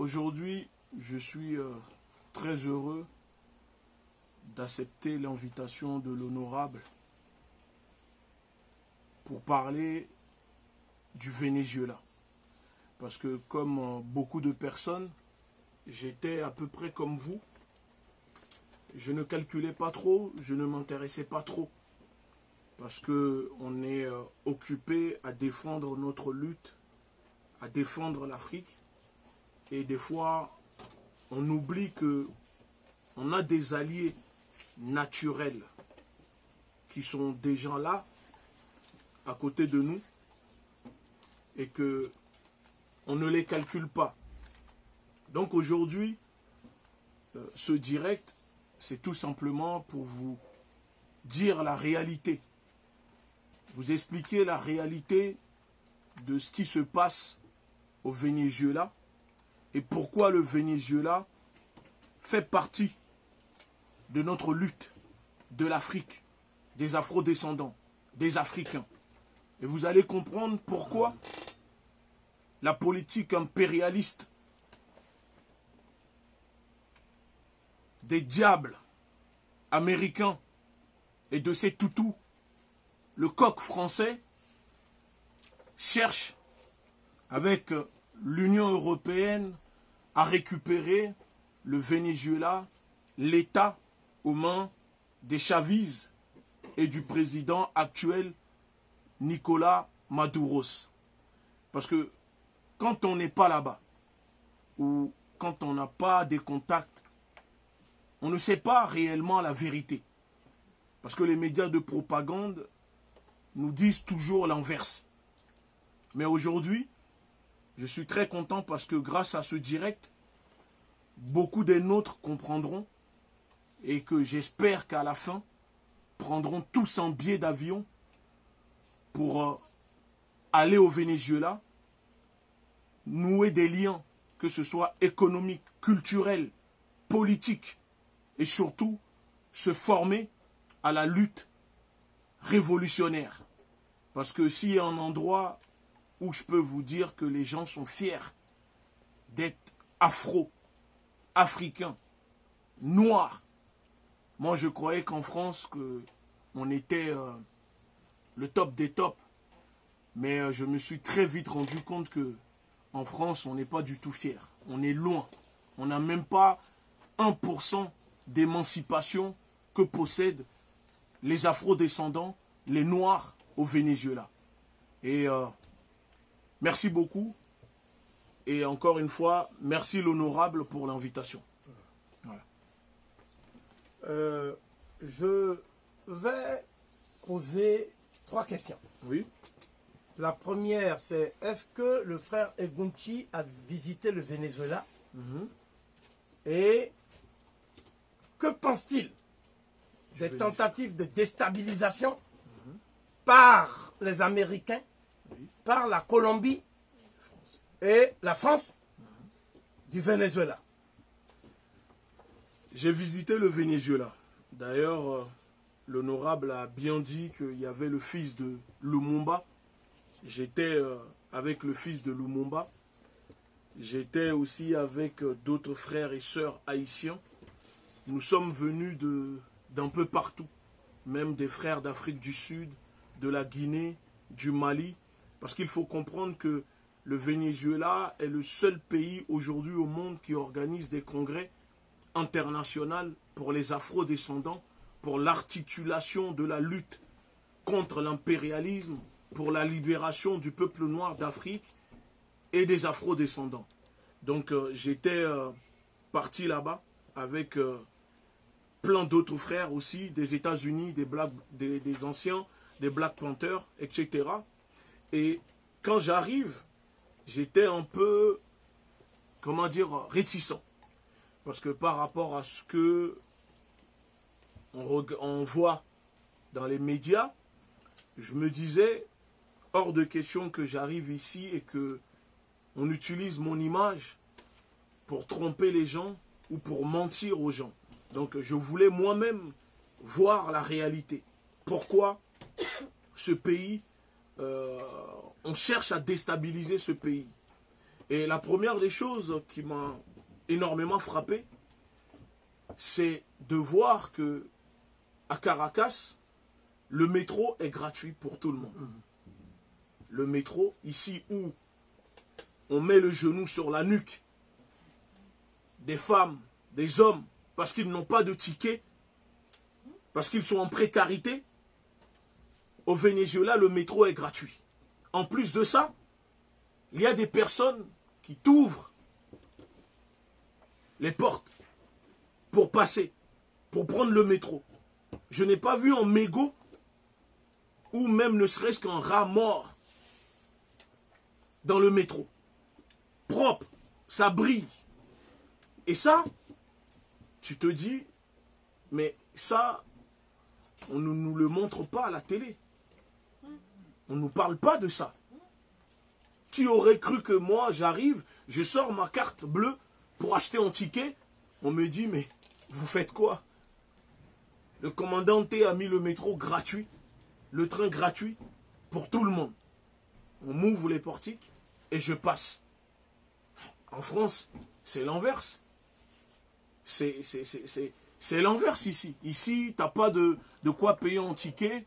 Aujourd'hui, je suis très heureux d'accepter l'invitation de l'honorable pour parler du Venezuela. Parce que comme beaucoup de personnes, j'étais à peu près comme vous. Je ne calculais pas trop, je ne m'intéressais pas trop. Parce qu'on est occupé à défendre notre lutte, à défendre l'Afrique. Et des fois, on oublie qu'on a des alliés naturels qui sont des gens là, à côté de nous, et qu'on ne les calcule pas. Donc aujourd'hui, ce direct, c'est tout simplement pour vous dire la réalité, vous expliquer la réalité de ce qui se passe au Venezuela et pourquoi le Venezuela fait partie de notre lutte, de l'Afrique, des Afro-descendants, des Africains. Et vous allez comprendre pourquoi la politique impérialiste des diables américains et de ces toutous, le coq français, cherche avec l'Union européenne à récupérer le Venezuela, l'État aux mains des Chavez et du président actuel Nicolás Maduro. Parce que quand on n'est pas là-bas, ou quand on n'a pas des contacts, on ne sait pas réellement la vérité. Parce que les médias de propagande nous disent toujours l'inverse. Mais aujourd'hui, je suis très content parce que grâce à ce direct, beaucoup des nôtres comprendront et que j'espère qu'à la fin, prendront tous un billet d'avion pour aller au Venezuela, nouer des liens, que ce soit économiques, culturels, politiques, et surtout se former à la lutte révolutionnaire. Parce que s'il y a un endroit où je peux vous dire que les gens sont fiers d'être africains, noirs, moi je croyais qu'en France, on était le top des tops. Mais je me suis très vite rendu compte que en France, on n'est pas du tout fiers. On est loin. On n'a même pas 1% d'émancipation que possèdent les afro-descendants, les noirs au Venezuela. Et merci beaucoup. Et encore une fois, merci l'honorable pour l'invitation. Voilà. Je vais poser 3 questions. Oui. La première, c'est est-ce que le frère Egunchi a visité le Venezuela? Et que pense-t-il des tentatives de déstabilisation par les Américains, par la Colombie et la France du Venezuela? J'ai visité le Venezuela. D'ailleurs, l'honorable a bien dit qu'il y avait le fils de Lumumba. J'étais avec le fils de Lumumba. J'étais aussi avec d'autres frères et sœurs haïtiens. Nous sommes venus d'un peu partout. Même des frères d'Afrique du Sud, de la Guinée, du Mali. Parce qu'il faut comprendre que le Venezuela est le seul pays aujourd'hui au monde qui organise des congrès internationaux pour les afro-descendants, pour l'articulation de la lutte contre l'impérialisme, pour la libération du peuple noir d'Afrique et des afro-descendants. Donc j'étais parti là-bas avec plein d'autres frères aussi, des États-Unis, des anciens, des Black Panthers, etc. Et quand j'arrive, j'étais un peu, comment dire, réticent. Parce que par rapport à ce que on voit dans les médias, je me disais, hors de question que j'arrive ici et que on utilise mon image pour tromper les gens ou pour mentir aux gens. Donc je voulais moi-même voir la réalité. Pourquoi ce pays, on cherche à déstabiliser ce pays. Et la première des choses qui m'a énormément frappé, c'est de voir que à Caracas, le métro est gratuit pour tout le monde. Le métro, ici où on met le genou sur la nuque des femmes, des hommes, parce qu'ils n'ont pas de ticket, parce qu'ils sont en précarité, au Venezuela, le métro est gratuit. En plus de ça, il y a des personnes qui t'ouvrent les portes pour passer, pour prendre le métro. Je n'ai pas vu un mégot ou même ne serait-ce qu'un rat mort dans le métro. Propre, ça brille. Et ça, tu te dis, mais ça, on ne nous le montre pas à la télé. On ne nous parle pas de ça. Qui aurait cru que moi, j'arrive, je sors ma carte bleue pour acheter un ticket. On me dit, mais vous faites quoi? Le commandant T a mis le métro gratuit, le train gratuit pour tout le monde. On m'ouvre les portiques et je passe. En France, c'est l'inverse. C'est l'inverse ici. Ici, tu n'as pas de quoi payer un ticket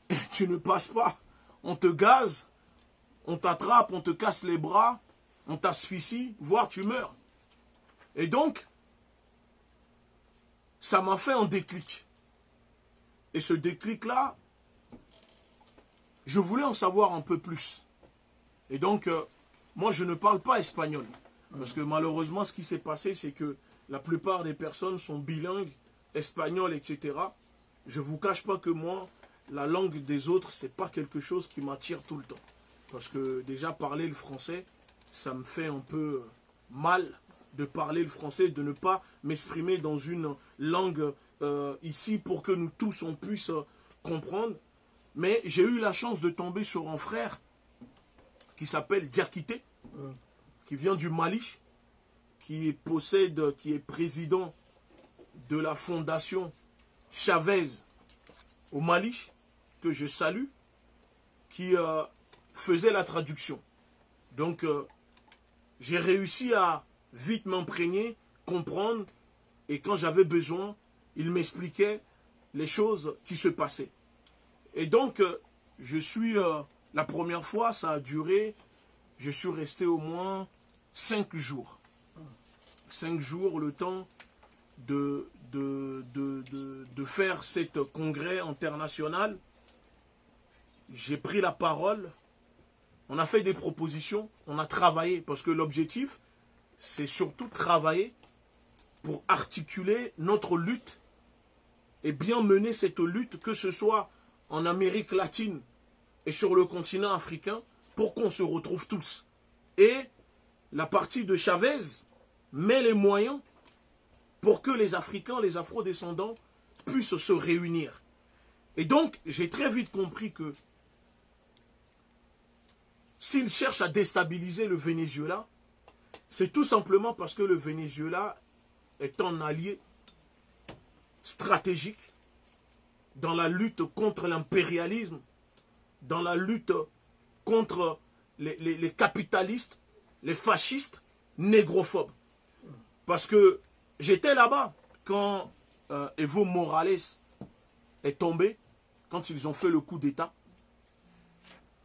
et tu ne passes pas. On te gaze, on t'attrape, on te casse les bras, on t'asphyxie, voire tu meurs. Et donc, ça m'a fait un déclic. Et ce déclic-là, je voulais en savoir un peu plus. Et donc, moi, je ne parle pas espagnol. Parce que malheureusement, ce qui s'est passé, c'est que la plupart des personnes sont bilingues, espagnols, etc. Je ne vous cache pas que moi, la langue des autres, ce n'est pas quelque chose qui m'attire tout le temps. Parce que déjà, parler le français, ça me fait un peu mal de parler le français, de ne pas m'exprimer dans une langue ici pour que nous tous, on puisse comprendre. Mais j'ai eu la chance de tomber sur un frère qui s'appelle Diakité, qui vient du Mali, qui est président de la fondation Chavez au Mali, que je salue, qui faisait la traduction. Donc, j'ai réussi à vite m'imprégner, comprendre, et quand j'avais besoin, il m'expliquait les choses qui se passaient. Et donc, je suis, la première fois, ça a duré, je suis resté au moins 5 jours. 5 jours, le temps de faire cet congrès international. J'ai pris la parole, on a fait des propositions, on a travaillé, parce que l'objectif, c'est surtout travailler pour articuler notre lutte et bien mener cette lutte, que ce soit en Amérique latine et sur le continent africain, pour qu'on se retrouve tous. Et la partie de Chavez met les moyens pour que les Africains, les Afro-descendants, puissent se réunir. Et donc, j'ai très vite compris que s'ils cherchent à déstabiliser le Venezuela, c'est tout simplement parce que le Venezuela est un allié stratégique dans la lutte contre l'impérialisme, dans la lutte contre les capitalistes, les fascistes, négrophobes. Parce que j'étais là-bas quand Evo Morales est tombé, quand ils ont fait le coup d'État.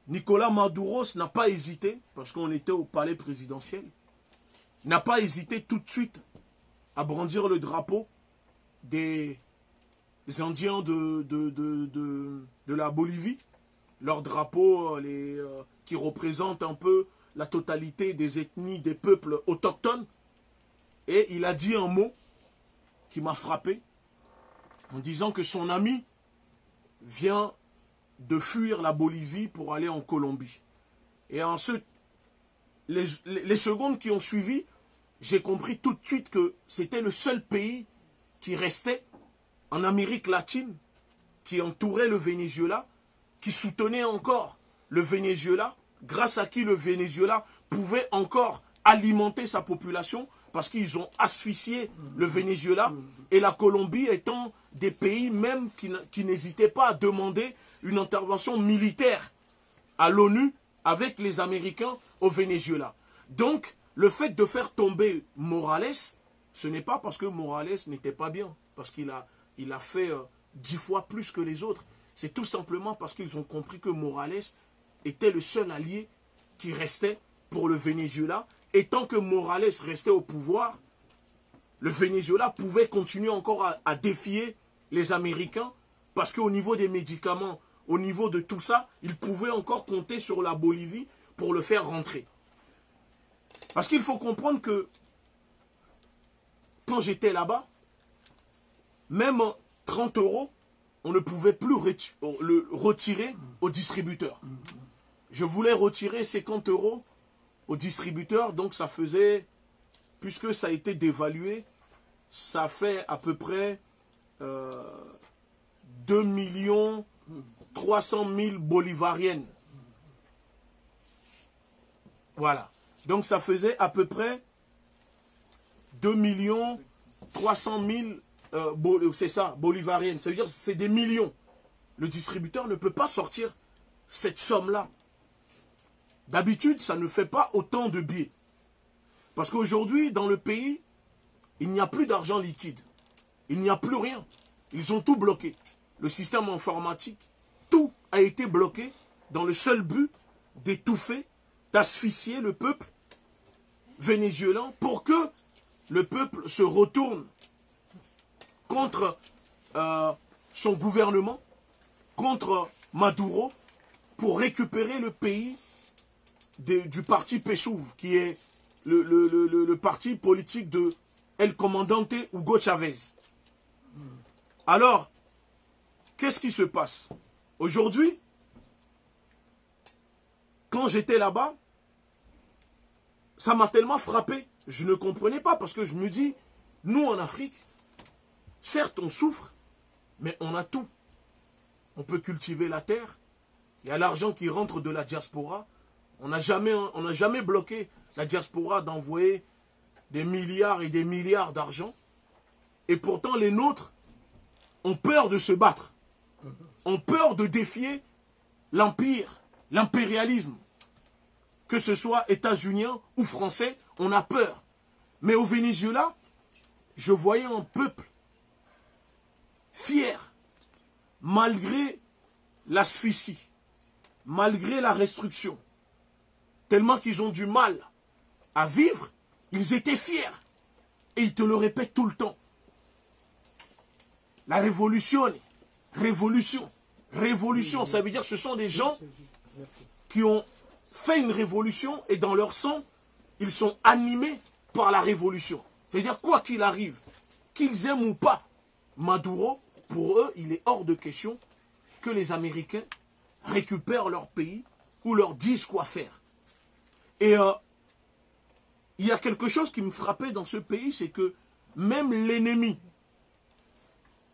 Nicolas Maduro n'a pas hésité, parce qu'on était au palais présidentiel, n'a pas hésité tout de suite à brandir le drapeau des Indiens de la Bolivie, leur drapeau qui représente un peu la totalité des ethnies, des peuples autochtones. Et il a dit un mot qui m'a frappé, en disant que son ami vient de fuir la Bolivie pour aller en Colombie. Et ensuite, les secondes qui ont suivi, j'ai compris tout de suite que c'était le seul pays qui restait en Amérique latine, qui entourait le Venezuela, qui soutenait encore le Venezuela, grâce à qui le Venezuela pouvait encore alimenter sa population, parce qu'ils ont asphyxié le Venezuela, et la Colombie étant des pays même qui n'hésitaient pas à demander une intervention militaire à l'ONU avec les Américains au Venezuela. Donc, le fait de faire tomber Morales, ce n'est pas parce que Morales n'était pas bien, parce qu'il a fait 10 fois plus que les autres. C'est tout simplement parce qu'ils ont compris que Morales était le seul allié qui restait pour le Venezuela. Et tant que Morales restait au pouvoir, le Venezuela pouvait continuer encore à défier les Américains, parce qu'au niveau des médicaments, au niveau de tout ça, ils pouvaient encore compter sur la Bolivie pour le faire rentrer. Parce qu'il faut comprendre que quand j'étais là-bas, même 30 €, on ne pouvait plus le retirer au distributeur. Je voulais retirer 50 € au distributeur, donc ça faisait, puisque ça a été dévalué, ça fait à peu près 2 300 000 bolivariennes. Voilà. Donc ça faisait à peu près 2 300 000 c'est ça, bolivariennes. Ça veut dire que c'est des millions. Le distributeur ne peut pas sortir cette somme-là. D'habitude, ça ne fait pas autant de billets. Parce qu'aujourd'hui, dans le pays, il n'y a plus d'argent liquide. Il n'y a plus rien. Ils ont tout bloqué. Le système informatique, tout a été bloqué dans le seul but d'étouffer, d'asphyxier le peuple vénézuélien pour que le peuple se retourne contre son gouvernement, contre Maduro, pour récupérer le pays du parti PSUV, qui est le parti politique de El Comandante Hugo Chavez. Alors, qu'est-ce qui se passe? Aujourd'hui, quand j'étais là-bas, ça m'a tellement frappé. Je ne comprenais pas, parce que je me dis, nous en Afrique, certes on souffre, mais on a tout. On peut cultiver la terre, il y a l'argent qui rentre de la diaspora. On n'a jamais bloqué la diaspora d'envoyer des milliards et des milliards d'argent. Et pourtant les nôtres ont peur de se battre, ont peur de défier l'empire, l'impérialisme. Que ce soit états-unien ou français, on a peur. Mais au Venezuela, je voyais un peuple fier, malgré l'asphyxie, malgré la restriction. Tellement qu'ils ont du mal à vivre, ils étaient fiers. Et ils te le répètent tout le temps. La révolution, révolution, révolution, ça veut dire que ce sont des gens qui ont fait une révolution et dans leur sang, ils sont animés par la révolution. C'est-à-dire, quoi qu'il arrive, qu'ils aiment ou pas Maduro, pour eux, il est hors de question que les Américains récupèrent leur pays ou leur disent quoi faire. Et il y a quelque chose qui me frappait dans ce pays, c'est que même l'ennemi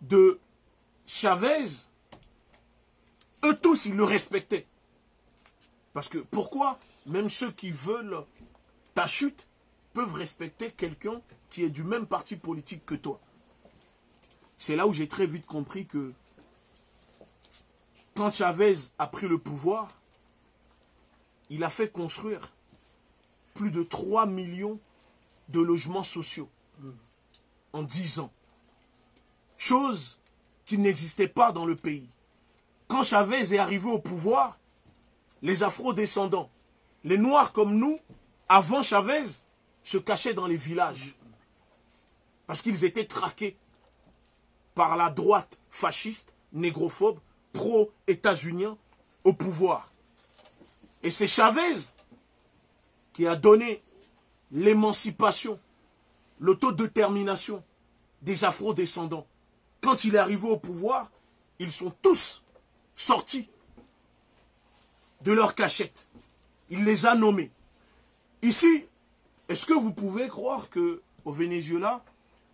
de Chavez, eux tous, ils le respectaient. Parce que pourquoi même ceux qui veulent ta chute peuvent respecter quelqu'un qui est du même parti politique que toi? C'est là où j'ai très vite compris que quand Chavez a pris le pouvoir, il a fait construire plus de 3 millions de logements sociaux en 10 ans. Chose qui n'existait pas dans le pays. Quand Chavez est arrivé au pouvoir, les afro-descendants, les noirs comme nous, avant Chavez, se cachaient dans les villages. Parce qu'ils étaient traqués par la droite fasciste, négrophobe, pro-états-unien au pouvoir. Et c'est Chavez qui a donné l'émancipation, l'autodétermination des afro-descendants. Quand il est arrivé au pouvoir, ils sont tous sortis de leur cachette. Il les a nommés. Ici, est-ce que vous pouvez croire qu'au Venezuela,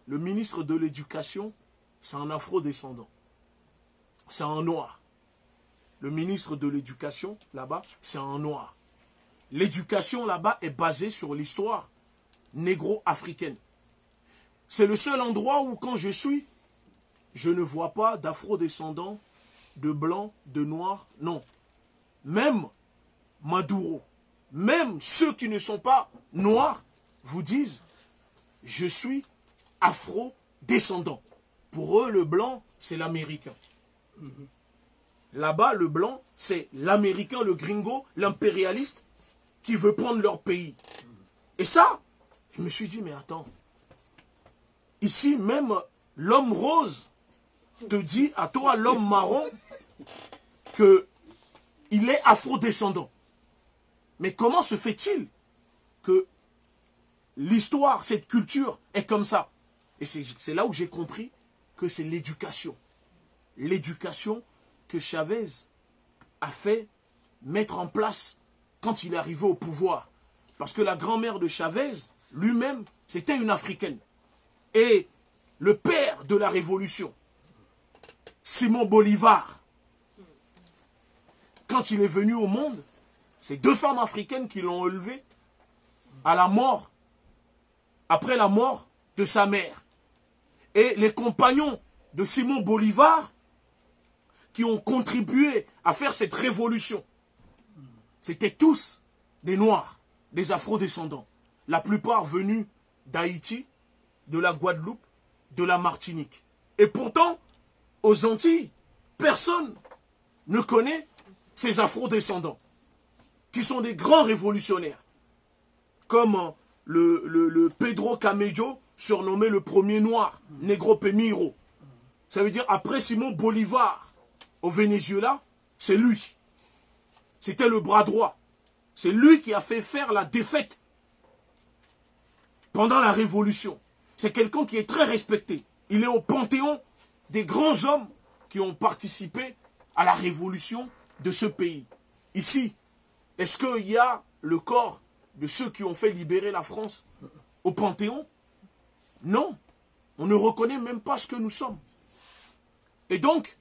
le ministre de l'Éducation, c'est un afro-descendant? C'est un noir. Le ministre de l'Éducation, là-bas, c'est un noir. L'éducation, là-bas, est basée sur l'histoire négro-africaine. C'est le seul endroit où, quand je suis, je ne vois pas d'afro-descendants, de blancs, de noirs, non. Même Maduro, même ceux qui ne sont pas noirs vous disent « Je suis afro-descendant ». Pour eux, le blanc, c'est l'américain. Là-bas, le blanc, c'est l'américain, le gringo, l'impérialiste qui veut prendre leur pays. Et ça, je me suis dit, mais attends, ici même l'homme rose te dit à toi, l'homme marron, qu'il est afro-descendant. Mais comment se fait-il que l'histoire, cette culture est comme ça? Et c'est là où j'ai compris que c'est l'éducation. L'éducation que Chavez a fait mettre en place quand il est arrivé au pouvoir. Parce que la grand-mère de Chavez, lui-même, c'était une Africaine. Et le père de la Révolution, Simon Bolivar, quand il est venu au monde, c'est deux femmes africaines qui l'ont élevé à la mort, après la mort de sa mère. Et les compagnons de Simon Bolivar qui ont contribué à faire cette révolution, c'étaient tous des Noirs, des Afro-descendants. La plupart venus d'Haïti, de la Guadeloupe, de la Martinique. Et pourtant, aux Antilles, personne ne connaît ces Afro-descendants, qui sont des grands révolutionnaires, comme le Pedro Camejo, surnommé le premier noir, Negro Pemiro. Ça veut dire, après Simon Bolivar, au Venezuela, c'est lui. C'était le bras droit. C'est lui qui a fait faire la défaite pendant la Révolution. C'est quelqu'un qui est très respecté. Il est au panthéon des grands hommes qui ont participé à la Révolution de ce pays. Ici, est-ce qu'il y a le corps de ceux qui ont fait libérer la France au panthéon? Non. On ne reconnaît même pas ce que nous sommes. Et donc,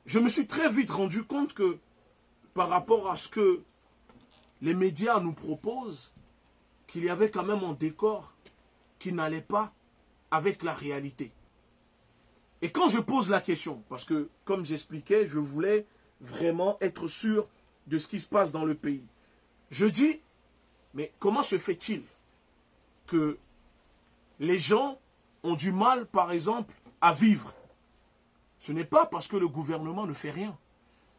je me suis très vite rendu compte que par rapport à ce que les médias nous proposent, qu'il y avait quand même un décor qui n'allait pas avec la réalité. Et quand je pose la question, parce que comme j'expliquais, je voulais vraiment être sûr de ce qui se passe dans le pays. Je dis, mais comment se fait-il que les gens ont du mal, par exemple, à vivre? Ce n'est pas parce que le gouvernement ne fait rien.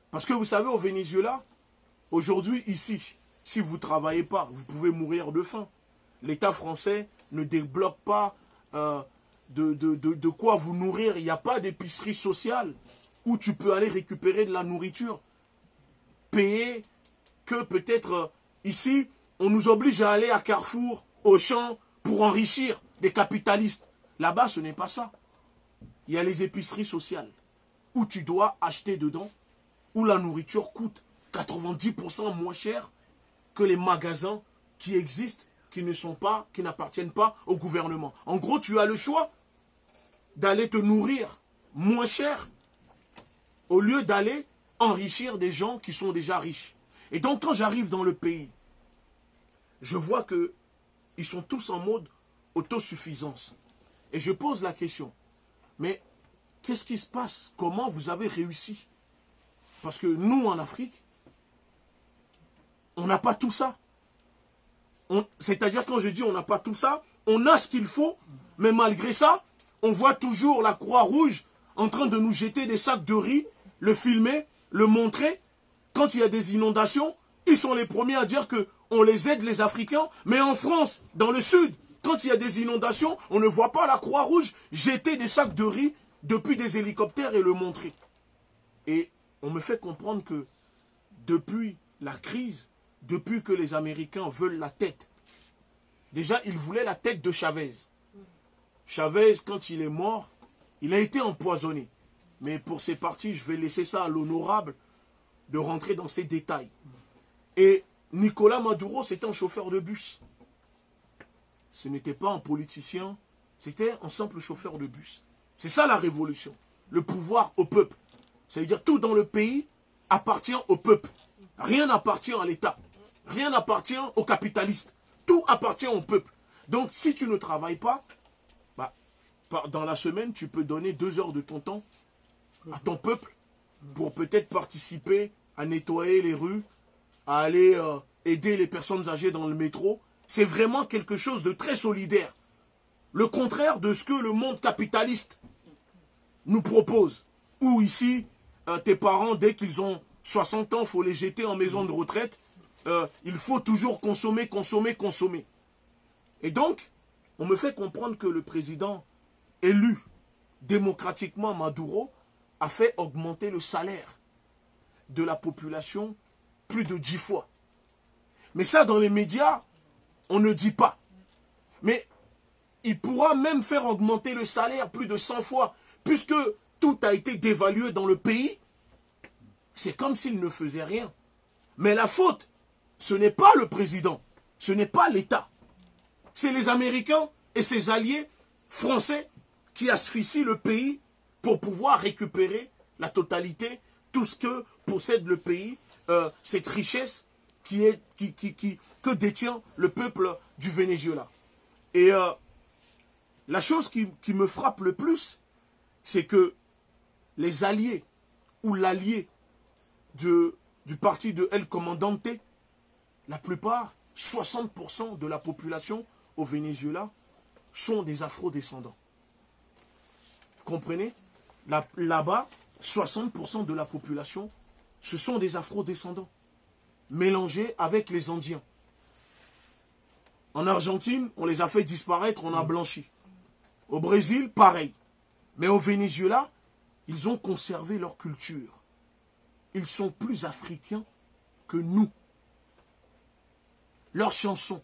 Parce que vous savez, au Venezuela, aujourd'hui, ici, si vous ne travaillez pas, vous pouvez mourir de faim. L'État français ne débloque pas de quoi vous nourrir. Il n'y a pas d'épicerie sociale où tu peux aller récupérer de la nourriture. Payer que peut-être ici, on nous oblige à aller à Carrefour, Auchan, pour enrichir des capitalistes. Là-bas, ce n'est pas ça. Il y a les épiceries sociales où tu dois acheter dedans, où la nourriture coûte 90% moins cher que les magasins qui existent, qui n'appartiennent pas au gouvernement. En gros, tu as le choix d'aller te nourrir moins cher au lieu d'aller enrichir des gens qui sont déjà riches. Et donc, quand j'arrive dans le pays, je vois qu'ils sont tous en mode autosuffisance. Et je pose la question, mais qu'est-ce qui se passe? Comment vous avez réussi? Parce que nous, en Afrique, on n'a pas tout ça. C'est-à-dire, quand je dis on n'a pas tout ça, on a ce qu'il faut, mais malgré ça, on voit toujours la Croix-Rouge en train de nous jeter des sacs de riz, le filmer, le montrer. Quand il y a des inondations, ils sont les premiers à dire qu'on les aide, les Africains. Mais en France, dans le sud, quand il y a des inondations, on ne voit pas la Croix-Rouge jeter des sacs de riz depuis des hélicoptères et le montrer. Et on me fait comprendre que depuis la crise, depuis que les Américains veulent la tête, déjà ils voulaient la tête de Chavez. Chavez, quand il est mort, il a été empoisonné. Mais pour ces parties, je vais laisser ça à l'honorable de rentrer dans ces détails. Et Nicolas Maduro, c'était un chauffeur de bus. Ce n'était pas un politicien, c'était un simple chauffeur de bus. C'est ça la révolution. Le pouvoir au peuple. Ça veut dire tout dans le pays appartient au peuple. Rien n'appartient à l'État. Rien n'appartient aux capitalistes. Tout appartient au peuple. Donc si tu ne travailles pas, dans la semaine, tu peux donner 2 heures de ton temps à ton peuple pour peut-être participer à nettoyer les rues, à aller aider les personnes âgées dans le métro c'est vraiment quelque chose de très solidaire. Le contraire de ce que le monde capitaliste nous propose. Où ici, tes parents, dès qu'ils ont 60 ans, il faut les jeter en maison de retraite. Il faut toujours consommer, consommer, consommer. Et donc, on me fait comprendre que le président élu démocratiquement, Maduro, a fait augmenter le salaire de la population plus de 10 fois. Mais ça, dans les médias, on ne dit pas. Mais il pourra même faire augmenter le salaire plus de 100 fois, puisque tout a été dévalué dans le pays. C'est comme s'il ne faisait rien. Mais la faute, ce n'est pas le président, ce n'est pas l'État. C'est les Américains et ses alliés français qui asphyxient le pays pour pouvoir récupérer la totalité, tout ce que possède le pays, cette richesse que détient le peuple du Venezuela. Et la chose qui me frappe le plus, c'est que les alliés ou l'allié du parti de El Comandante, la plupart, 60% de la population au Venezuela sont des afro-descendants. Vous comprenez? Là-bas, 60% de la population, ce sont des afro-descendants, mélangés avec les Indiens. En Argentine, on les a fait disparaître, on a blanchi. Au Brésil, pareil. Mais au Venezuela, ils ont conservé leur culture. Ils sont plus africains que nous. Leurs chansons,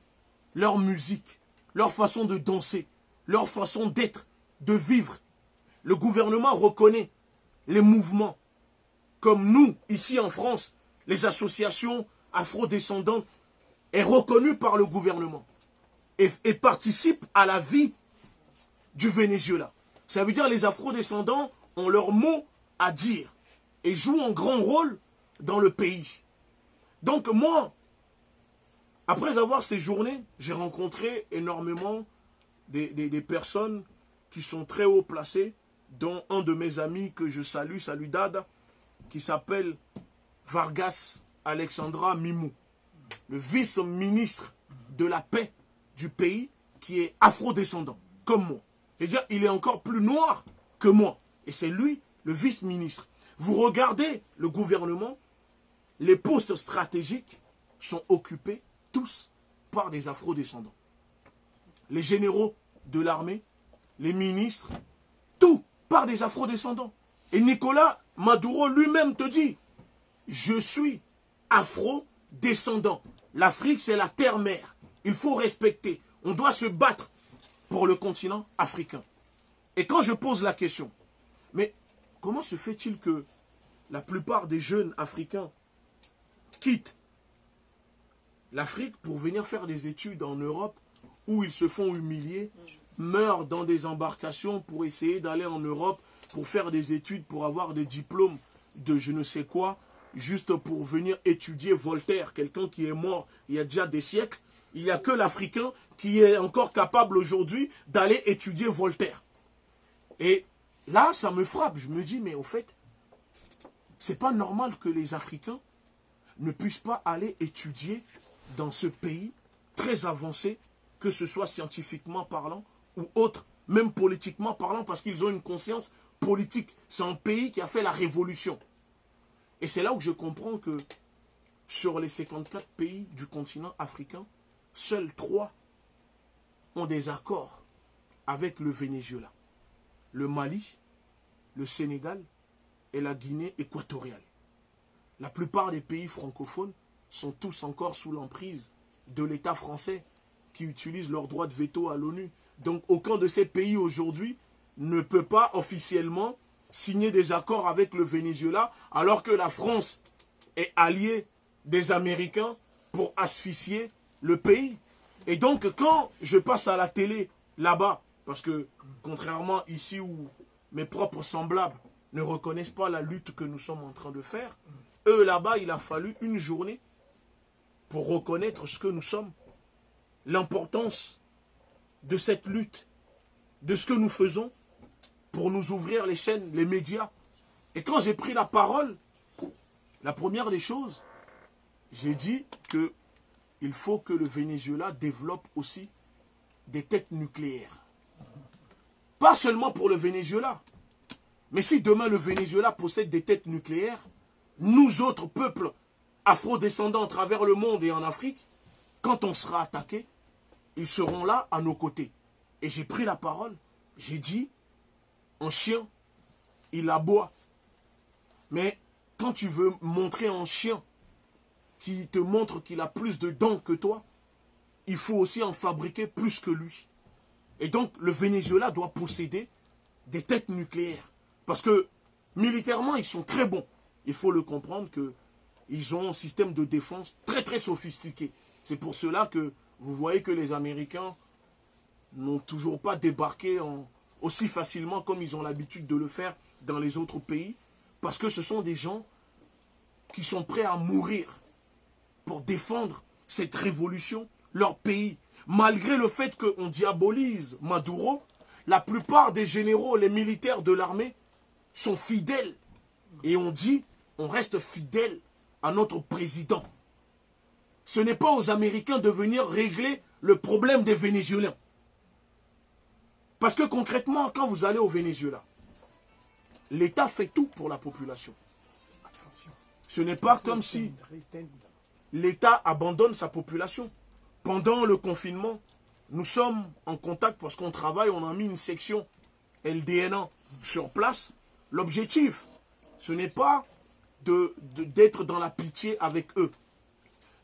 leur musique, leur façon de danser, leur façon d'être, de vivre. Le gouvernement reconnaît les mouvements. Comme nous, ici en France, les associations afro-descendantes est reconnue par le gouvernement et participe à la vie du Venezuela. Ça veut dire que les afro-descendants ont leur mot à dire et jouent un grand rôle dans le pays. Donc moi, après avoir séjourné, j'ai rencontré énormément des personnes qui sont très haut placées, dont un de mes amis que je salue, salut Dada, qui s'appelle Vargas Alexandra Mimou, le vice-ministre de la paix du pays, qui est afro-descendant, comme moi. C'est-à-dire, il est encore plus noir que moi. Et c'est lui, le vice-ministre. Vous regardez le gouvernement, les postes stratégiques sont occupés tous par des afro-descendants. Les généraux de l'armée, les ministres, tout par des afro-descendants. Et Nicolas Maduro lui-même te dit, je suis afro-descendant. L'Afrique, c'est la terre-mère. Il faut respecter. On doit se battre pour le continent africain. Et quand je pose la question, mais comment se fait-il que la plupart des jeunes africains quittent l'Afrique pour venir faire des études en Europe où ils se font humilier, meurent dans des embarcations pour essayer d'aller en Europe, pour faire des études, pour avoir des diplômes de je ne sais quoi, juste pour venir étudier Voltaire, quelqu'un qui est mort il y a déjà des siècles. Il n'y a que l'Africain qui est encore capable aujourd'hui d'aller étudier Voltaire. Et là, ça me frappe. Je me dis, mais au fait, c'est pas normal que les Africains ne puissent pas aller étudier dans ce pays très avancé, que ce soit scientifiquement parlant ou autre, même politiquement parlant, parce qu'ils ont une conscience politique. C'est un pays qui a fait la révolution. Et c'est là où je comprends que sur les 54 pays du continent africain, seuls 3 ont des accords avec le Venezuela. Le Mali, le Sénégal et la Guinée équatoriale. La plupart des pays francophones sont tous encore sous l'emprise de l'État français qui utilise leur droit de veto à l'ONU. Donc aucun de ces pays aujourd'hui ne peut pas officiellement signer des accords avec le Venezuela alors que la France est alliée des Américains pour asphyxier le pays. Et donc quand je passe à la télé là-bas, parce que contrairement ici où mes propres semblables ne reconnaissent pas la lutte que nous sommes en train de faire, eux là-bas il a fallu une journée pour reconnaître ce que nous sommes, l'importance de cette lutte, de ce que nous faisons pour nous ouvrir les chaînes, les médias. Et quand j'ai pris la parole, la première des choses, j'ai dit que il faut que le Venezuela développe aussi des têtes nucléaires. Pas seulement pour le Venezuela. Mais si demain le Venezuela possède des têtes nucléaires, nous autres peuples afro-descendants à travers le monde et en Afrique, quand on sera attaqué, ils seront là à nos côtés. Et j'ai pris la parole, j'ai dit, un chien, il aboie. Mais quand tu veux montrer un chien qui te montre qu'il a plus de dents que toi, il faut aussi en fabriquer plus que lui. Et donc le Venezuela doit posséder des têtes nucléaires. Parce que militairement, ils sont très bons. Il faut le comprendre qu'ils ont un système de défense très très sophistiqué. C'est pour cela que vous voyez que les Américains n'ont toujours pas débarqué aussi facilement comme ils ont l'habitude de le faire dans les autres pays. Parce que ce sont des gens qui sont prêts à mourir pour défendre cette révolution, leur pays. Malgré le fait qu'on diabolise Maduro, la plupart des généraux, les militaires de l'armée sont fidèles. Et on dit, on reste fidèle à notre président. Ce n'est pas aux Américains de venir régler le problème des Vénézuéliens. Parce que concrètement, quand vous allez au Venezuela, l'État fait tout pour la population. Ce n'est pas comme si l'État abandonne sa population. Pendant le confinement, nous sommes en contact parce qu'on travaille, on a mis une section LDNA sur place. L'objectif, ce n'est pas d'être dans la pitié avec eux.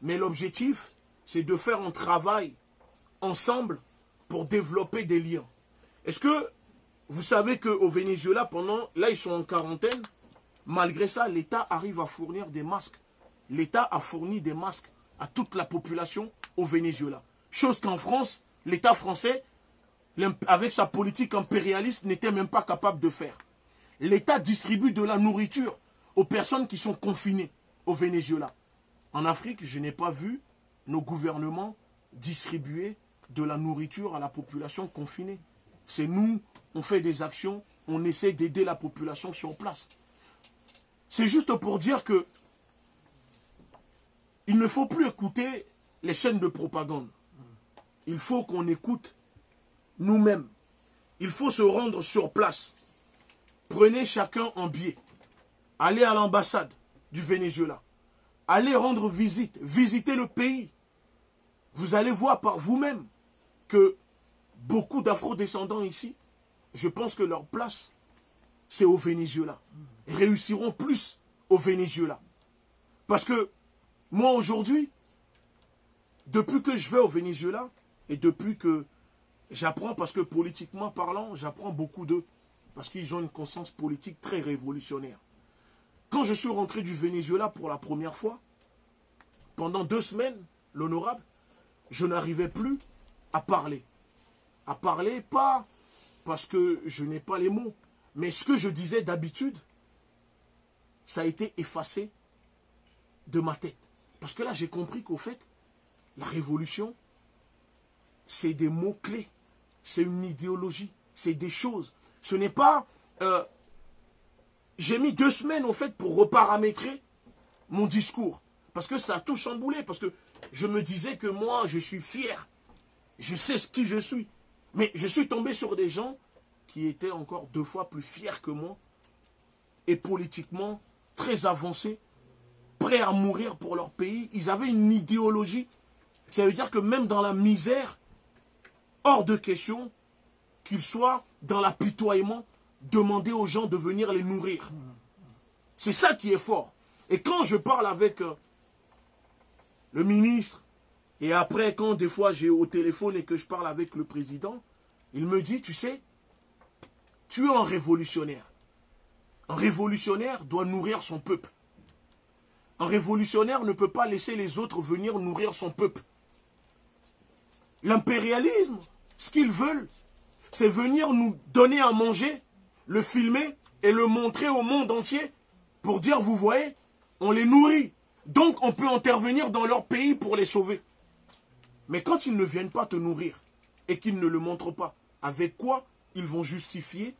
Mais l'objectif, c'est de faire un travail ensemble pour développer des liens. Est-ce que vous savez qu'au Venezuela, là ils sont en quarantaine, malgré ça, l'État arrive à fournir des masques. L'État a fourni des masques à toute la population au Venezuela. Chose qu'en France, l'État français, avec sa politique impérialiste, n'était même pas capable de faire. L'État distribue de la nourriture aux personnes qui sont confinées au Venezuela. En Afrique, je n'ai pas vu nos gouvernements distribuer de la nourriture à la population confinée. C'est nous, on fait des actions, on essaie d'aider la population sur place. C'est juste pour dire que il ne faut plus écouter les chaînes de propagande. Il faut qu'on écoute nous-mêmes. Il faut se rendre sur place. Prenez chacun un billet. Allez à l'ambassade du Venezuela. Allez rendre visite. Visitez le pays. Vous allez voir par vous-même que beaucoup d'afro-descendants ici, je pense que leur place, c'est au Venezuela. Ils réussiront plus au Venezuela. Parce que moi aujourd'hui, depuis que je vais au Venezuela, et depuis que j'apprends, parce que politiquement parlant, j'apprends beaucoup d'eux, parce qu'ils ont une conscience politique très révolutionnaire. Quand je suis rentré du Venezuela pour la première fois, pendant 2 semaines, l'honorable, je n'arrivais plus à parler. À parler, pas parce que je n'ai pas les mots, mais ce que je disais d'habitude, ça a été effacé de ma tête. Parce que là, j'ai compris qu'au fait, la révolution, c'est des mots-clés, c'est une idéologie, c'est des choses. Ce n'est pas... j'ai mis 2 semaines, au fait, pour reparamétrer mon discours. Parce que ça a tout chamboulé, parce que je me disais que moi, je suis fier. Je sais qui je suis. Mais je suis tombé sur des gens qui étaient encore 2 fois plus fiers que moi, et politiquement très avancés, prêts à mourir pour leur pays. Ils avaient une idéologie. Ça veut dire que même dans la misère, hors de question qu'ils soient dans l'apitoiement, demander aux gens de venir les nourrir. C'est ça qui est fort. Et quand je parle avec le ministre, et après quand des fois j'ai au téléphone et que je parle avec le président, il me dit, tu sais, tu es un révolutionnaire. Un révolutionnaire doit nourrir son peuple. Un révolutionnaire ne peut pas laisser les autres venir nourrir son peuple. L'impérialisme, ce qu'ils veulent, c'est venir nous donner à manger, le filmer et le montrer au monde entier pour dire, vous voyez, on les nourrit. Donc on peut intervenir dans leur pays pour les sauver. Mais quand ils ne viennent pas te nourrir et qu'ils ne le montrent pas, avec quoi ils vont justifier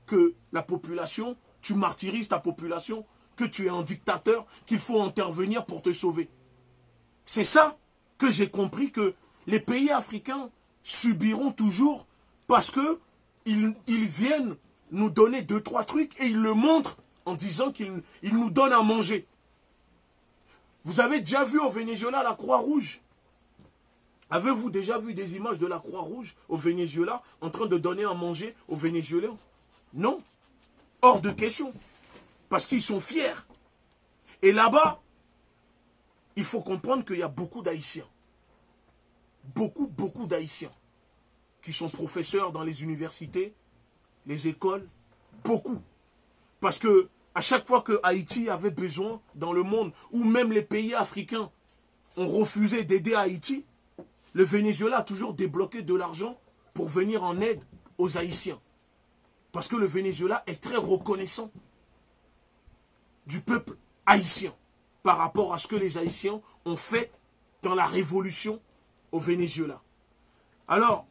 que la population, tu martyrises ta population, que tu es un dictateur, qu'il faut intervenir pour te sauver? C'est ça que j'ai compris que les pays africains subiront toujours parce que ils viennent nous donner 2-3 trucs et ils le montrent en disant qu'ils nous donnent à manger. Vous avez déjà vu au Venezuela la Croix-Rouge? Avez-vous déjà vu des images de la Croix-Rouge au Venezuela en train de donner à manger aux Vénézuéliens? Non. Hors de question. Parce qu'ils sont fiers. Et là-bas, il faut comprendre qu'il y a beaucoup d'Haïtiens. Beaucoup d'Haïtiens qui sont professeurs dans les universités, les écoles, beaucoup. Parce que à chaque fois que Haïti avait besoin dans le monde, ou même les pays africains ont refusé d'aider Haïti, le Venezuela a toujours débloqué de l'argent pour venir en aide aux Haïtiens. Parce que le Venezuela est très reconnaissant du peuple haïtien par rapport à ce que les Haïtiens ont fait dans la révolution au Venezuela. Alors,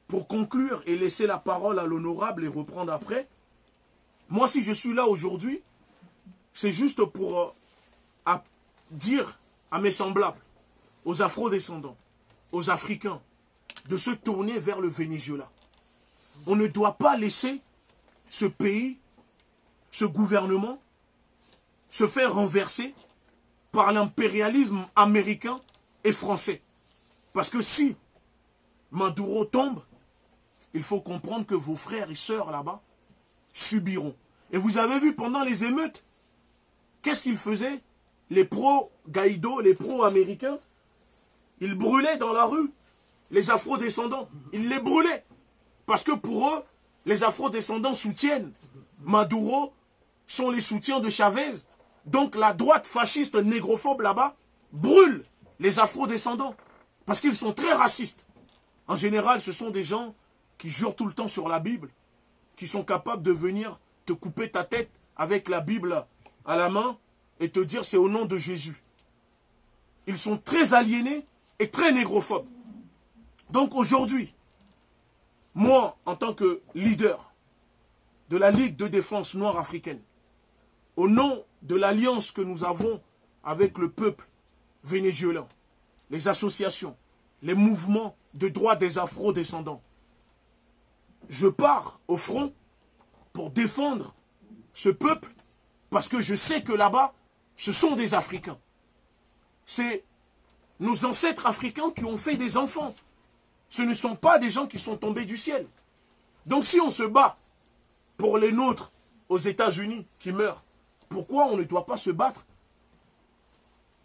pour conclure et laisser la parole à l'honorable et reprendre après, moi si je suis là aujourd'hui, c'est juste pour dire à mes semblables, aux Afro-descendants, aux Africains, de se tourner vers le Venezuela. On ne doit pas laisser ce pays, ce gouvernement, se faire renverser par l'impérialisme américain et français. Parce que si Maduro tombe, il faut comprendre que vos frères et sœurs là-bas subiront. Et vous avez vu pendant les émeutes, qu'est-ce qu'ils faisaient? Les pro-Gaïdo, les pro-américains, ils brûlaient dans la rue les afro-descendants. Ils les brûlaient. Parce que pour eux, les afro-descendants soutiennent Maduro, sont les soutiens de Chavez. Donc la droite fasciste négrophobe là-bas brûle les afro-descendants. Parce qu'ils sont très racistes. En général, ce sont des gens qui jurent tout le temps sur la Bible, qui sont capables de venir te couper ta tête avec la Bible à la main et te dire c'est au nom de Jésus. Ils sont très aliénés et très négrophobes. Donc aujourd'hui, moi, en tant que leader de la Ligue de défense noire africaine, au nom de l'alliance que nous avons avec le peuple vénézuélien, les associations, les mouvements de droits des afro-descendants, je pars au front pour défendre ce peuple parce que je sais que là-bas, ce sont des Africains. C'est nos ancêtres africains qui ont fait des enfants. Ce ne sont pas des gens qui sont tombés du ciel. Donc si on se bat pour les nôtres aux États-Unis qui meurent, pourquoi on ne doit pas se battre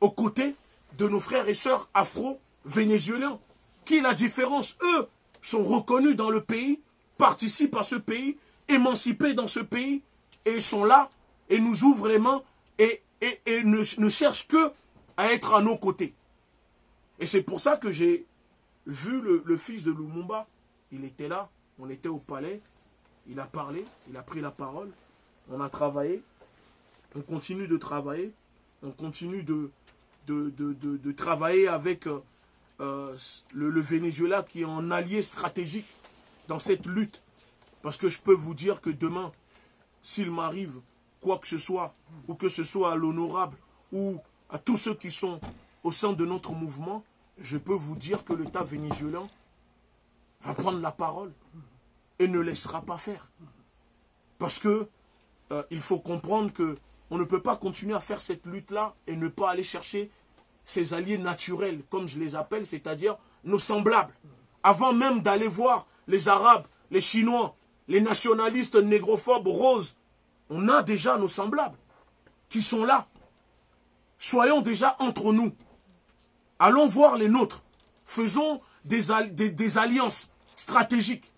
aux côtés de nos frères et sœurs afro-vénézuéliens? Qui, la différence, eux, sont reconnus dans le pays, participent à ce pays, émancipés dans ce pays, et sont là, et nous ouvrent les mains, et ne cherchent que à être à nos côtés. Et c'est pour ça que j'ai vu le fils de Lumumba. Il était là, on était au palais, il a parlé, il a pris la parole, on a travaillé, on continue de travailler, on continue de travailler avec le Venezuela qui est un allié stratégique dans cette lutte. Parce que je peux vous dire que demain, s'il m'arrive quoi que ce soit, ou que ce soit à l'honorable, ou à tous ceux qui sont au sein de notre mouvement, je peux vous dire que l'État vénézuélien va prendre la parole et ne laissera pas faire. Parce que il faut comprendre que on ne peut pas continuer à faire cette lutte-là et ne pas aller chercher ses alliés naturels, comme je les appelle, c'est-à-dire nos semblables. Avant même d'aller voir les Arabes, les Chinois, les nationalistes négrophobes roses, on a déjà nos semblables qui sont là. Soyons déjà entre nous. Allons voir les nôtres. Faisons des alliances stratégiques.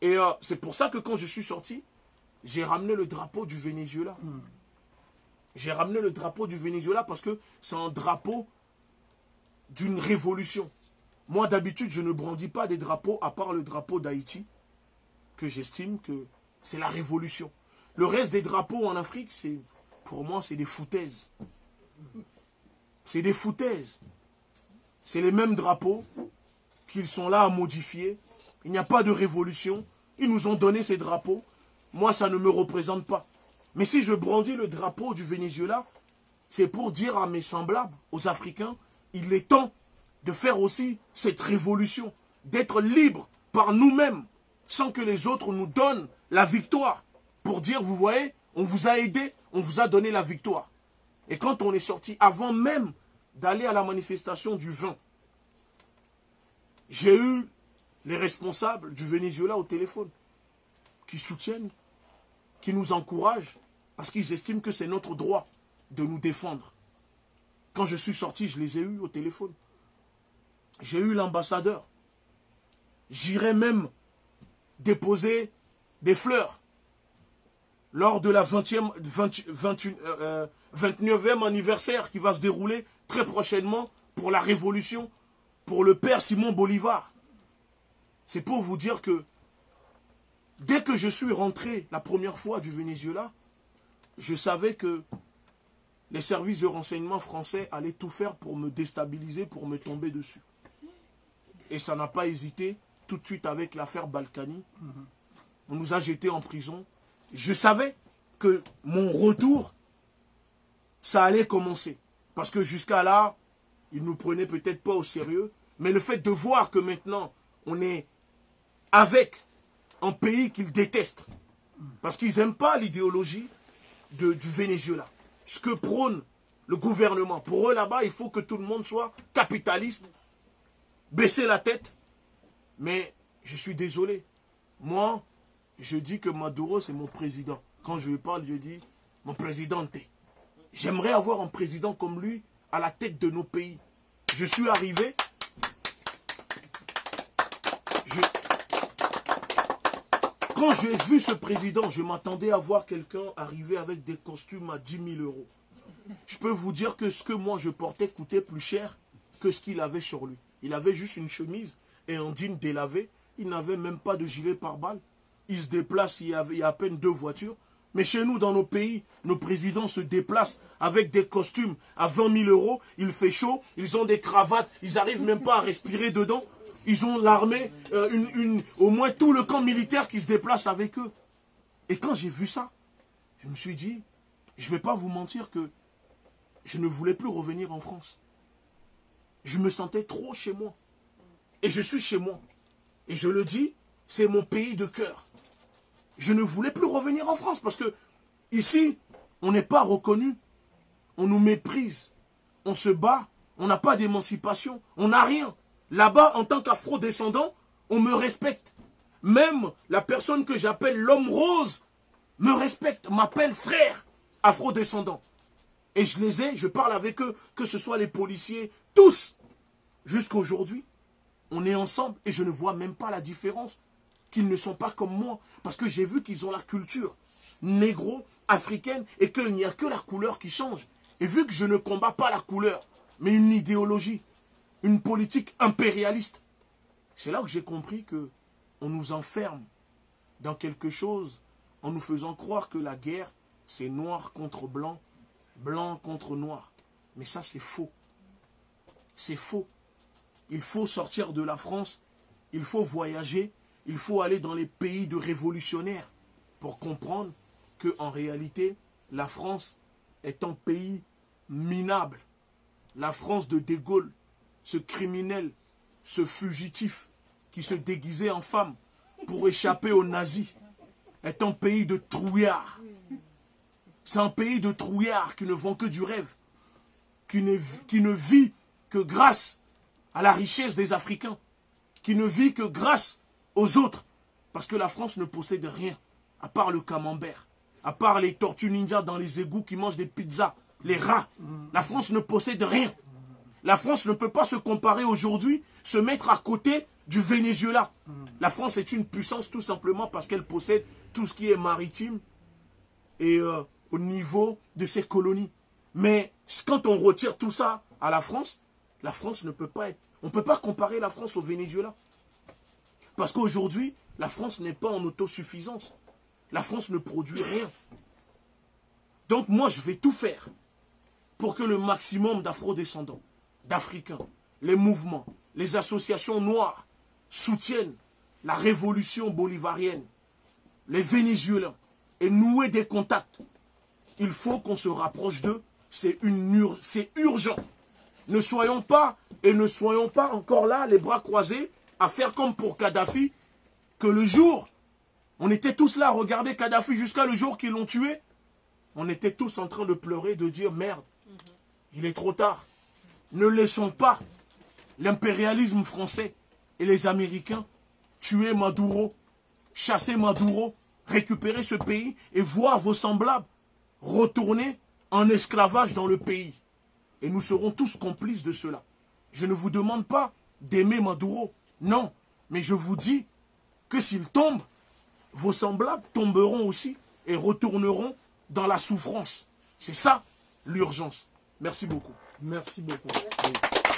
Et c'est pour ça que quand je suis sorti, j'ai ramené le drapeau du Venezuela. J'ai ramené le drapeau du Venezuela parce que c'est un drapeau d'une révolution. Moi, d'habitude, je ne brandis pas des drapeaux à part le drapeau d'Haïti, que j'estime que c'est la révolution. Le reste des drapeaux en Afrique, pour moi, c'est des foutaises. C'est des foutaises. C'est les mêmes drapeaux qu'ils sont là à modifier. Il n'y a pas de révolution. Ils nous ont donné ces drapeaux. Moi, ça ne me représente pas. Mais si je brandis le drapeau du Venezuela, c'est pour dire à mes semblables, aux Africains, il est temps de faire aussi cette révolution, d'être libres par nous-mêmes, sans que les autres nous donnent la victoire, pour dire, vous voyez, on vous a aidé, on vous a donné la victoire. Et quand on est sorti, avant même d'aller à la manifestation du 20, j'ai eu les responsables du Venezuela au téléphone, qui soutiennent, qui nous encouragent, parce qu'ils estiment que c'est notre droit de nous défendre. Quand je suis sorti, je les ai eus au téléphone. J'ai eu l'ambassadeur. J'irai même déposer des fleurs lors de la 29e anniversaire qui va se dérouler très prochainement pour la révolution, pour le père Simon Bolivar. C'est pour vous dire que dès que je suis rentré la première fois du Venezuela, je savais que les services de renseignement français allaient tout faire pour me déstabiliser, pour me tomber dessus. Et ça n'a pas hésité, tout de suite avec l'affaire Balkany. On nous a jetés en prison. Je savais que mon retour, ça allait commencer. Parce que jusqu'à là, ils ne nous prenaient peut-être pas au sérieux. Mais le fait de voir que maintenant, on est avec un pays qu'ils détestent. Parce qu'ils n'aiment pas l'idéologie du Venezuela. Ce que prône le gouvernement. Pour eux, là-bas, il faut que tout le monde soit capitaliste, baisser la tête. Mais je suis désolé. Moi, je dis que Maduro, c'est mon président. Quand je lui parle, je dis, mon président. J'aimerais avoir un président comme lui à la tête de nos pays. Je suis arrivé. Quand j'ai vu ce président, je m'attendais à voir quelqu'un arriver avec des costumes à 10 000 euros. Je peux vous dire que ce que moi je portais coûtait plus cher que ce qu'il avait sur lui. Il avait juste une chemise et un jean délavé. Il n'avait même pas de gilet pare-balles. Il se déplace, il y a à peine 2 voitures. Mais chez nous, dans nos pays, nos présidents se déplacent avec des costumes à 20 000 euros. Il fait chaud, ils ont des cravates, ils n'arrivent même pas à respirer dedans. Ils ont l'armée, au moins tout le camp militaire qui se déplace avec eux. Et quand j'ai vu ça, je me suis dit, je ne vais pas vous mentir que je ne voulais plus revenir en France. Je me sentais trop chez moi. Et je suis chez moi. Et je le dis, c'est mon pays de cœur. Je ne voulais plus revenir en France parce que ici, on n'est pas reconnu. On nous méprise. On se bat. On n'a pas d'émancipation. On n'a rien. Là-bas, en tant qu'afro-descendant, on me respecte. Même la personne que j'appelle l'homme rose me respecte, m'appelle frère afro-descendant. Et je parle avec eux, que ce soit les policiers, tous. Jusqu'à aujourd'hui, on est ensemble et je ne vois même pas la différence. Qu'ils ne sont pas comme moi. Parce que j'ai vu qu'ils ont la culture négro-africaine et qu'il n'y a que la couleur qui change. Et vu que je ne combats pas la couleur, mais une idéologie, une politique impérialiste, c'est là que j'ai compris que on nous enferme dans quelque chose en nous faisant croire que la guerre, c'est noir contre blanc, blanc contre noir. Mais ça, c'est faux. C'est faux. Il faut sortir de la France, il faut voyager, il faut aller dans les pays de révolutionnaires pour comprendre qu'en réalité, la France est un pays minable. La France de De Gaulle, ce criminel, ce fugitif qui se déguisait en femme pour échapper aux nazis, est un pays de trouillards. C'est un pays de trouillards qui ne vend que du rêve, qui ne vit que grâce à la richesse des Africains, qui ne vit que grâce aux autres, parce que la France ne possède rien, à part le camembert, à part les tortues ninja dans les égouts qui mangent des pizzas, les rats. La France ne possède rien. La France ne peut pas se comparer aujourd'hui, se mettre à côté du Venezuela. La France est une puissance tout simplement parce qu'elle possède tout ce qui est maritime et au niveau de ses colonies. Mais quand on retire tout ça à la France ne peut pas être... On ne peut pas comparer la France au Venezuela. Parce qu'aujourd'hui, la France n'est pas en autosuffisance. La France ne produit rien. Donc moi, je vais tout faire pour que le maximum d'afro-descendants, d'Africains, les mouvements, les associations noires soutiennent la révolution bolivarienne, les Vénézuéliens, et nouer des contacts. Il faut qu'on se rapproche d'eux. C'est urgent. Ne soyons pas Et ne soyons pas encore là, les bras croisés, à faire comme pour Kadhafi, que le jour, on était tous là à regarder Kadhafi jusqu'à le jour qu'ils l'ont tué. On était tous en train de pleurer, de dire merde, il est trop tard. Ne laissons pas l'impérialisme français et les Américains tuer Maduro, chasser Maduro, récupérer ce pays et voir vos semblables retourner en esclavage dans le pays. Et nous serons tous complices de cela. Je ne vous demande pas d'aimer Maduro, non, mais je vous dis que s'il tombe, vos semblables tomberont aussi et retourneront dans la souffrance. C'est ça l'urgence. Merci beaucoup. Merci beaucoup. Oui.